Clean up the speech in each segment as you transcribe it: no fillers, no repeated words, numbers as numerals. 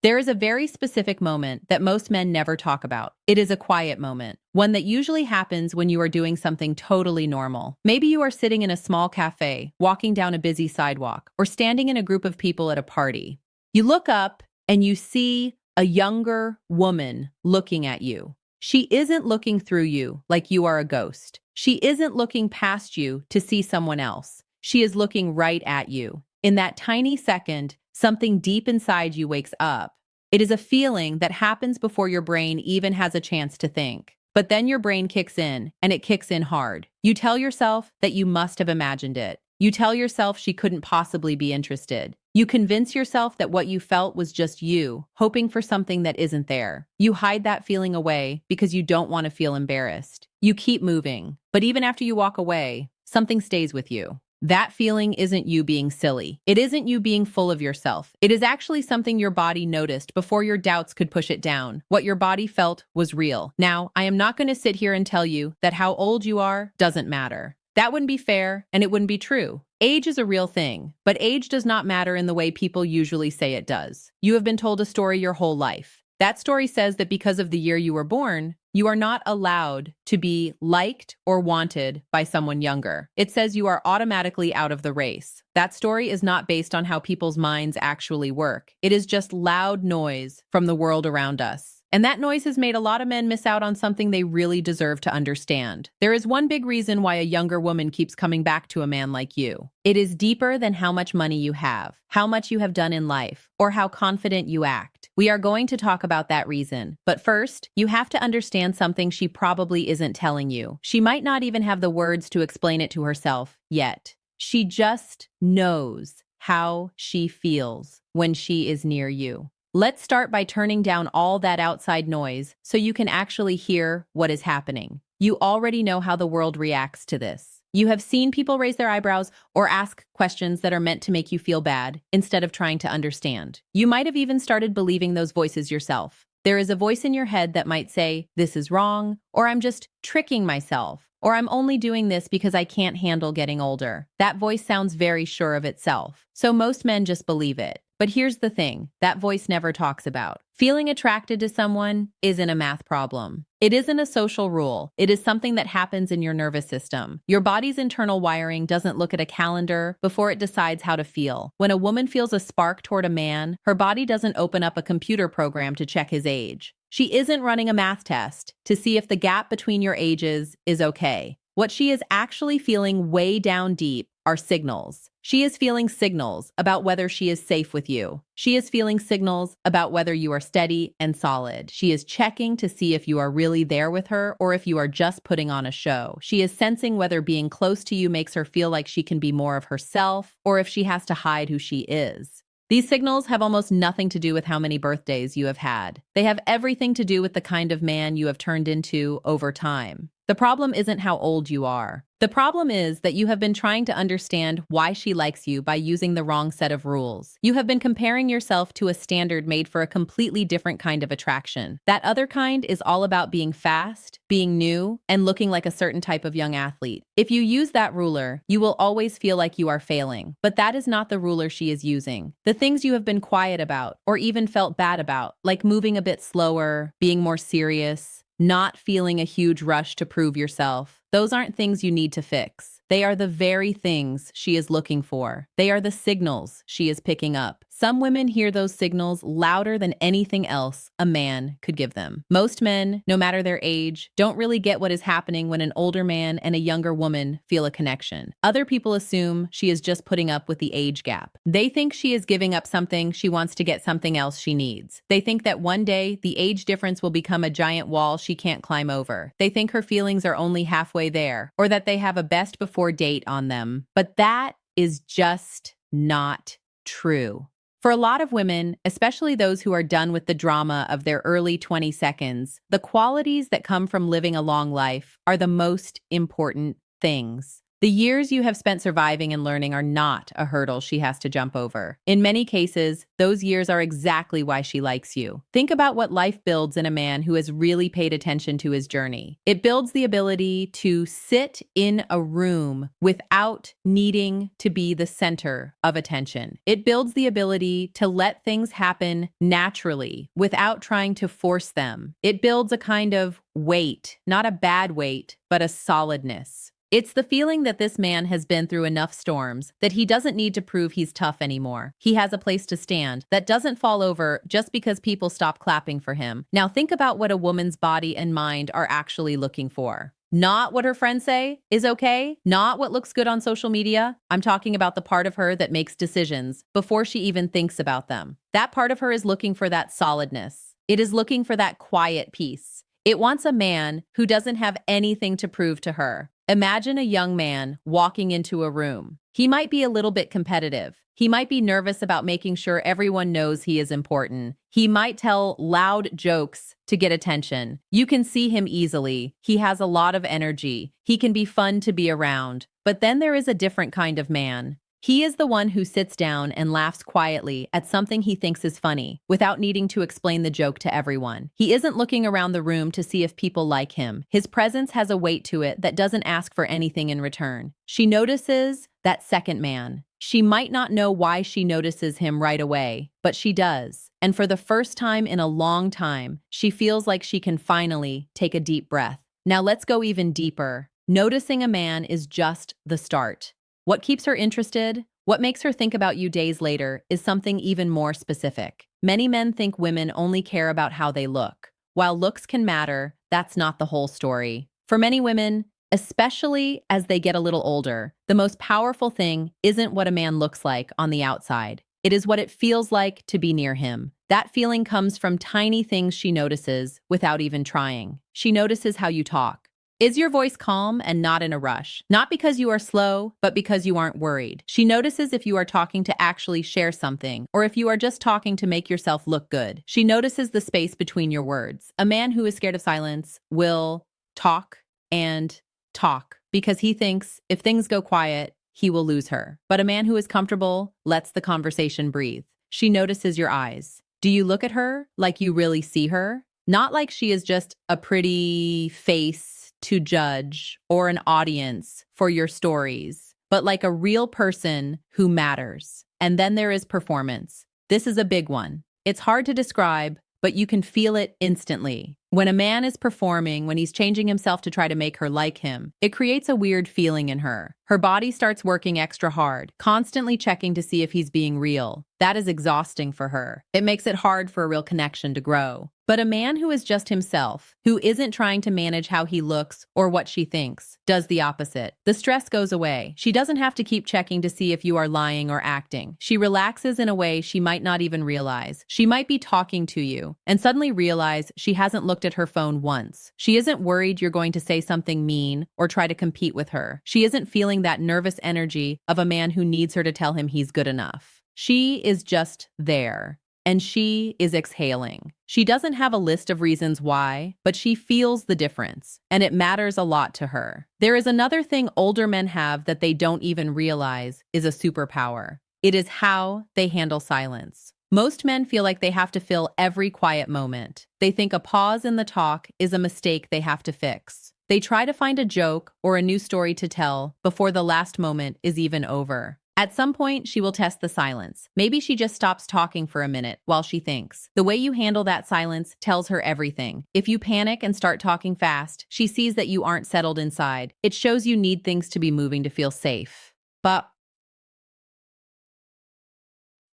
There is a very specific moment that most men never talk about. It is a quiet moment, one that usually happens when you are doing something totally normal. Maybe you are sitting in a small cafe, walking down a busy sidewalk, or standing in a group of people at a party. You look up and you see a younger woman looking at you. She isn't looking through you like you are a ghost. She isn't looking past you to see someone else. She is looking right at you. In that tiny second, something deep inside you wakes up. It is a feeling that happens before your brain even has a chance to think. But then your brain kicks in, and it kicks in hard. You tell yourself that you must have imagined it. You tell yourself she couldn't possibly be interested. You convince yourself that what you felt was just you, hoping for something that isn't there. You hide that feeling away because you don't want to feel embarrassed. You keep moving, but even after you walk away, something stays with you. That feeling isn't you being silly. It isn't you being full of yourself. It is actually something your body noticed before your doubts could push it down. What your body felt was real. Now, I am not going to sit here and tell you that how old you are doesn't matter. That wouldn't be fair, and it wouldn't be true. Age is a real thing, but age does not matter in the way people usually say it does. You have been told a story your whole life. That story says that because of the year you were born, you are not allowed to be liked or wanted by someone younger. It says you are automatically out of the race. That story is not based on how people's minds actually work. It is just loud noise from the world around us. And that noise has made a lot of men miss out on something they really deserve to understand. There is one big reason why a younger woman keeps coming back to a man like you. It is deeper than how much money you have, how much you have done in life, or how confident you act. We are going to talk about that reason. But first, you have to understand something she probably isn't telling you. She might not even have the words to explain it to herself yet. She just knows how she feels when she is near you. Let's start by turning down all that outside noise so you can actually hear what is happening. You already know how the world reacts to this. You have seen people raise their eyebrows or ask questions that are meant to make you feel bad instead of trying to understand. You might have even started believing those voices yourself. There is a voice in your head that might say, "This is wrong," or "I'm just tricking myself," or "I'm only doing this because I can't handle getting older." That voice sounds very sure of itself, so most men just believe it. But here's the thing, that voice never talks about. Feeling attracted to someone isn't a math problem. It isn't a social rule. It is something that happens in your nervous system. Your body's internal wiring doesn't look at a calendar before it decides how to feel. When a woman feels a spark toward a man, her body doesn't open up a computer program to check his age. She isn't running a math test to see if the gap between your ages is okay. What she is actually feeling way down deep are signals. She is feeling signals about whether she is safe with you. She is feeling signals about whether you are steady and solid. She is checking to see if you are really there with her or if you are just putting on a show. She is sensing whether being close to you makes her feel like she can be more of herself or if she has to hide who she is. These signals have almost nothing to do with how many birthdays you have had. They have everything to do with the kind of man you have turned into over time. The problem isn't how old you are. The problem is that you have been trying to understand why she likes you by using the wrong set of rules. You have been comparing yourself to a standard made for a completely different kind of attraction. That other kind is all about being fast, being new, and looking like a certain type of young athlete. If you use that ruler, you will always feel like you are failing. But that is not the ruler she is using. The things you have been quiet about, or even felt bad about, like moving a bit slower, being more serious, not feeling a huge rush to prove yourself, those aren't things you need to fix. They are the very things she is looking for. They are the signals she is picking up. Some women hear those signals louder than anything else a man could give them. Most men, no matter their age, don't really get what is happening when an older man and a younger woman feel a connection. Other people assume she is just putting up with the age gap. They think she is giving up something she wants to get something else she needs. They think that one day the age difference will become a giant wall she can't climb over. They think her feelings are only halfway there, or that they have a best before date on them. But that is just not true. For a lot of women, especially those who are done with the drama of their early 20 seconds, the qualities that come from living a long life are the most important things. The years you have spent surviving and learning are not a hurdle she has to jump over. In many cases, those years are exactly why she likes you. Think about what life builds in a man who has really paid attention to his journey. It builds the ability to sit in a room without needing to be the center of attention. It builds the ability to let things happen naturally without trying to force them. It builds a kind of weight, not a bad weight, but a solidness. It's the feeling that this man has been through enough storms that he doesn't need to prove he's tough anymore. He has a place to stand that doesn't fall over just because people stop clapping for him. Now think about what a woman's body and mind are actually looking for. Not what her friends say is okay, not what looks good on social media. I'm talking about the part of her that makes decisions before she even thinks about them. That part of her is looking for that solidness. It is looking for that quiet peace. It wants a man who doesn't have anything to prove to her. Imagine a young man walking into a room. He might be a little bit competitive. He might be nervous about making sure everyone knows he is important. He might tell loud jokes to get attention. You can see him easily. He has a lot of energy. He can be fun to be around. But then there is a different kind of man. He is the one who sits down and laughs quietly at something he thinks is funny, without needing to explain the joke to everyone. He isn't looking around the room to see if people like him. His presence has a weight to it that doesn't ask for anything in return. She notices that second man. She might not know why she notices him right away, but she does. And for the first time in a long time, she feels like she can finally take a deep breath. Now let's go even deeper. Noticing a man is just the start. What keeps her interested, what makes her think about you days later, is something even more specific. Many men think women only care about how they look. While looks can matter, that's not the whole story. For many women, especially as they get a little older, the most powerful thing isn't what a man looks like on the outside. It is what it feels like to be near him. That feeling comes from tiny things she notices without even trying. She notices how you talk. Is your voice calm and not in a rush? Not because you are slow, but because you aren't worried. She notices if you are talking to actually share something, or if you are just talking to make yourself look good. She notices the space between your words. A man who is scared of silence will talk and talk because he thinks if things go quiet, he will lose her. But a man who is comfortable lets the conversation breathe. She notices your eyes. Do you look at her like you really see her? Not like she is just a pretty face to judge or an audience for your stories, but like a real person who matters. And then there is performance. This is a big one. It's hard to describe, but you can feel it instantly. When a man is performing, when he's changing himself to try to make her like him, it creates a weird feeling in her. Her body starts working extra hard, constantly checking to see if he's being real. That is exhausting for her. It makes it hard for a real connection to grow. But a man who is just himself, who isn't trying to manage how he looks or what she thinks, does the opposite. The stress goes away. She doesn't have to keep checking to see if you are lying or acting. She relaxes in a way she might not even realize. She might be talking to you and suddenly realize she hasn't looked at her phone once. She isn't worried you're going to say something mean or try to compete with her. She isn't feeling that nervous energy of a man who needs her to tell him he's good enough. She is just there. And she is exhaling. She doesn't have a list of reasons why, but she feels the difference, and it matters a lot to her. There is another thing older men have that they don't even realize is a superpower. It is how they handle silence. Most men feel like they have to fill every quiet moment. They think a pause in the talk is a mistake they have to fix. They try to find a joke or a new story to tell before the last moment is even over. At some point, she will test the silence. Maybe she just stops talking for a minute while she thinks. The way you handle that silence tells her everything. If you panic and start talking fast, she sees that you aren't settled inside. It shows you need things to be moving to feel safe. But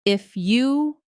if you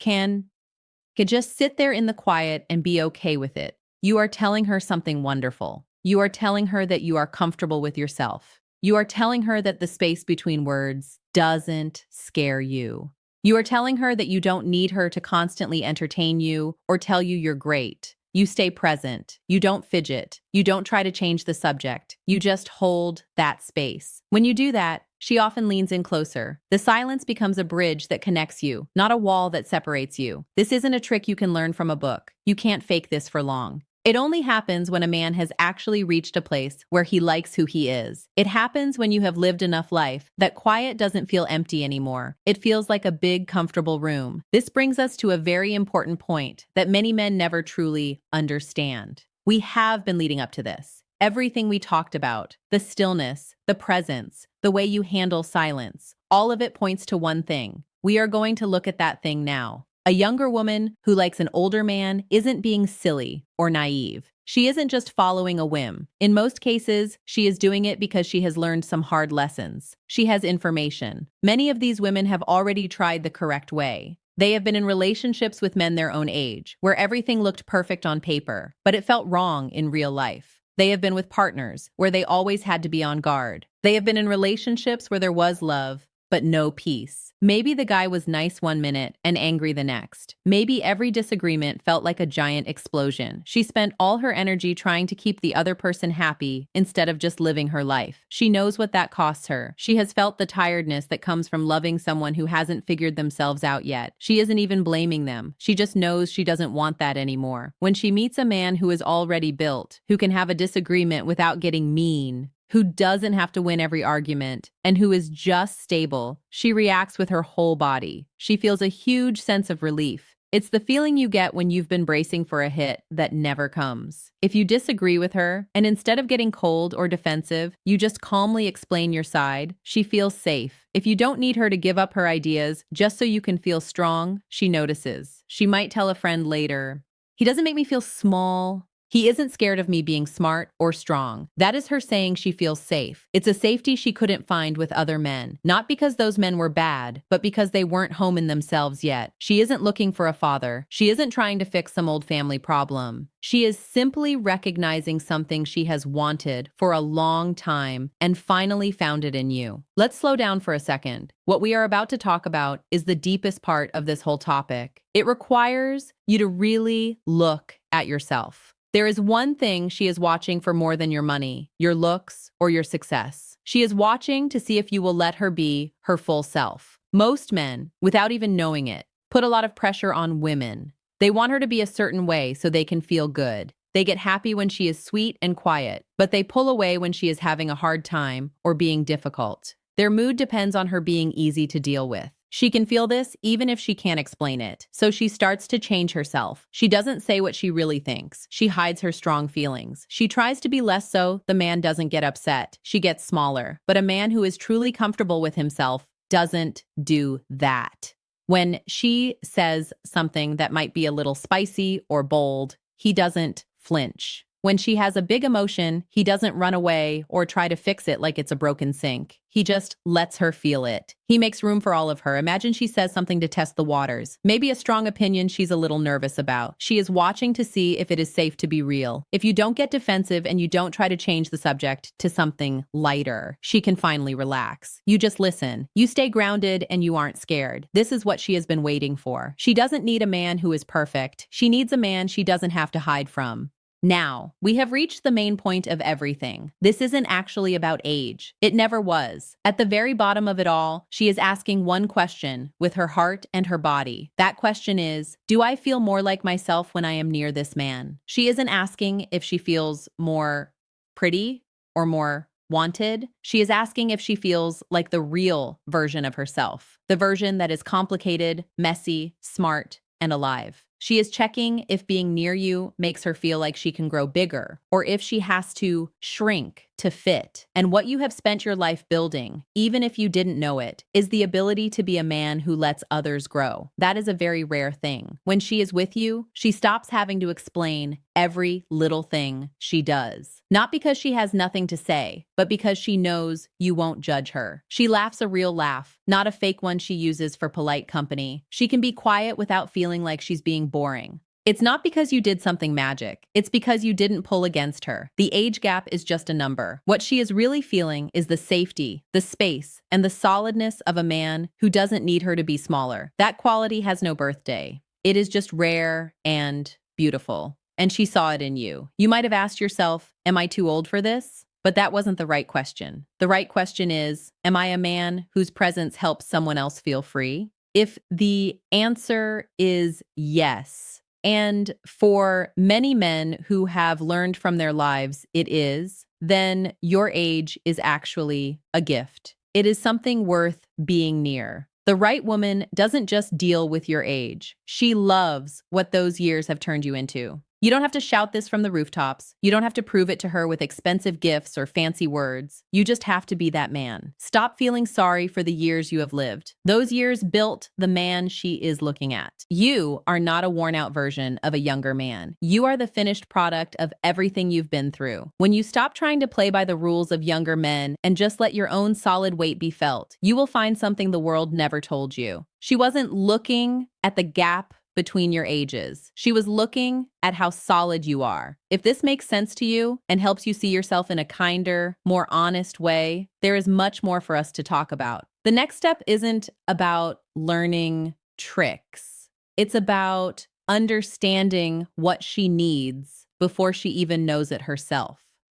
could just sit there in the quiet and be okay with it, you are telling her something wonderful. You are telling her that you are comfortable with yourself. You are telling her that the space between words doesn't scare you. You are telling her that you don't need her to constantly entertain you or tell you you're great. You stay present. You don't fidget. You don't try to change the subject. You just hold that space. When you do that, she often leans in closer. The silence becomes a bridge that connects you, not a wall that separates you. This isn't a trick you can learn from a book. You can't fake this for long. It only happens when a man has actually reached a place where he likes who he is. It happens when you have lived enough life that quiet doesn't feel empty anymore. It feels like a big, comfortable room. This brings us to a very important point that many men never truly understand. We have been leading up to this. Everything we talked about, the stillness, the presence, the way you handle silence, all of it points to one thing. We are going to look at that thing now. A younger woman who likes an older man isn't being silly or naive. She isn't just following a whim. In most cases, she is doing it because she has learned some hard lessons. She has information. Many of these women have already tried the correct way. They have been in relationships with men their own age, where everything looked perfect on paper, but it felt wrong in real life. They have been with partners where they always had to be on guard. They have been in relationships where there was love, but no peace. Maybe the guy was nice one minute and angry the next. Maybe every disagreement felt like a giant explosion. She spent all her energy trying to keep the other person happy instead of just living her life. She knows what that costs her. She has felt the tiredness that comes from loving someone who hasn't figured themselves out yet. She isn't even blaming them. She just knows she doesn't want that anymore. When she meets a man who is already built, who can have a disagreement without getting mean, who doesn't have to win every argument, and who is just stable, she reacts with her whole body. She feels a huge sense of relief. It's the feeling you get when you've been bracing for a hit that never comes. If you disagree with her, and instead of getting cold or defensive, you just calmly explain your side, she feels safe. If you don't need her to give up her ideas just so you can feel strong, she notices. She might tell a friend later, "He doesn't make me feel small. He isn't scared of me being smart or strong." That is her saying she feels safe. It's a safety she couldn't find with other men. Not because those men were bad, but because they weren't home in themselves yet. She isn't looking for a father. She isn't trying to fix some old family problem. She is simply recognizing something she has wanted for a long time and finally found it in you. Let's slow down for a second. What we are about to talk about is the deepest part of this whole topic. It requires you to really look at yourself. There is one thing she is watching for more than your money, your looks, or your success. She is watching to see if you will let her be her full self. Most men, without even knowing it, put a lot of pressure on women. They want her to be a certain way so they can feel good. They get happy when she is sweet and quiet, but they pull away when she is having a hard time or being difficult. Their mood depends on her being easy to deal with. She can feel this even if she can't explain it. So she starts to change herself. She doesn't say what she really thinks. She hides her strong feelings. She tries to be less so the man doesn't get upset. She gets smaller. But a man who is truly comfortable with himself doesn't do that. When she says something that might be a little spicy or bold, he doesn't flinch. When she has a big emotion, he doesn't run away or try to fix it like it's a broken sink. He just lets her feel it. He makes room for all of her. Imagine she says something to test the waters. Maybe a strong opinion she's a little nervous about. She is watching to see if it is safe to be real. If you don't get defensive and you don't try to change the subject to something lighter, she can finally relax. You just listen. You stay grounded and you aren't scared. This is what she has been waiting for. She doesn't need a man who is perfect. She needs a man she doesn't have to hide from. Now, we have reached the main point of everything. This isn't actually about age. It never was. At the very bottom of it all, she is asking one question with her heart and her body. That question is, do I feel more like myself when I am near this man? She isn't asking if she feels more pretty or more wanted. She is asking if she feels like the real version of herself, the version that is complicated, messy, smart, and alive. She is checking if being near you makes her feel like she can grow bigger, or if she has to shrink to fit. And what you have spent your life building, even if you didn't know it, is the ability to be a man who lets others grow. That is a very rare thing. When she is with you, she stops having to explain every little thing she does. Not because she has nothing to say, but because she knows you won't judge her. She laughs a real laugh, not a fake one she uses for polite company. She can be quiet without feeling like she's being boring. It's not because you did something magic. It's because you didn't pull against her. The age gap is just a number. What she is really feeling is the safety, the space, and the solidness of a man who doesn't need her to be smaller. That quality has no birthday. It is just rare and beautiful. And she saw it in you. You might have asked yourself, am I too old for this? But that wasn't the right question. The right question is, am I a man whose presence helps someone else feel free? If the answer is yes, And for many men who have learned from their lives, it is, then your age is actually a gift. It is something worth being near. The right woman doesn't just deal with your age. She loves what those years have turned you into. You don't have to shout this from the rooftops. You don't have to prove it to her with expensive gifts or fancy words. You just have to be that man. Stop feeling sorry for the years you have lived. Those years built the man she is looking at. You are not a worn-out version of a younger man. You are the finished product of everything you've been through. When you stop trying to play by the rules of younger men and just let your own solid weight be felt, you will find something the world never told you. She wasn't looking at the gap between your ages. She was looking at how solid you are. If this makes sense to you and helps you see yourself in a kinder, more honest way, there is much more for us to talk about. The next step isn't about learning tricks. It's about understanding what she needs before she even knows it herself.